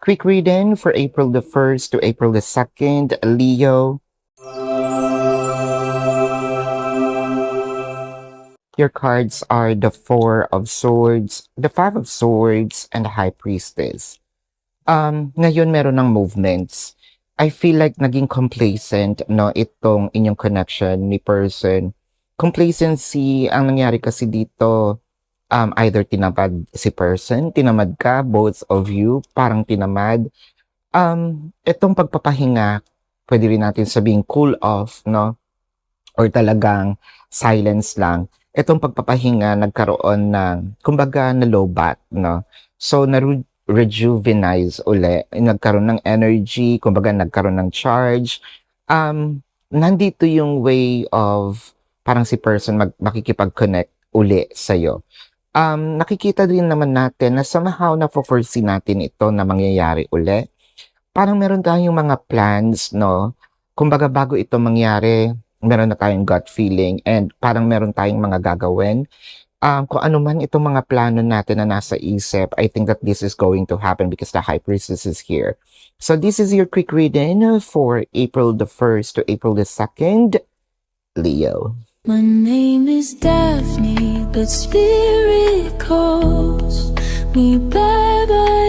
Quick reading for April the 1st to April the 2nd, Leo. Your cards are the Four of Swords, the Five of Swords, and the High Priestess. Ngayon meron ng movements. I feel like naging complacent, no, itong inyong connection ni person. Complacency, ang nangyari kasi dito, either tinamad si person, tinamad ka, both of you, parang tinamad. Itong pagpapahinga, pwede rin natin sabing cool off, no? Or talagang silence lang. Itong pagpapahinga, nagkaroon ng, kumbaga, na-lowbat, no? So, na-rejuvenize uli. Nagkaroon ng energy, kumbaga, nagkaroon ng charge. Nandito yung way of, parang si person makikipag-connect uli sa'yo. Nakikita din naman natin na somehow na-foresee natin ito na mangyayari uli. Parang meron tayong mga plans, no? Kumbaga, bago ito mangyari, meron na tayong gut feeling and parang meron tayong mga gagawin. Kung ano man itong mga plano natin na nasa isip, I think that this is going to happen because the High Priestess is here. So this is your quick reading for April the 1st to April the 2nd, Leo. My name is Daphne, but spirit calls me bye-bye.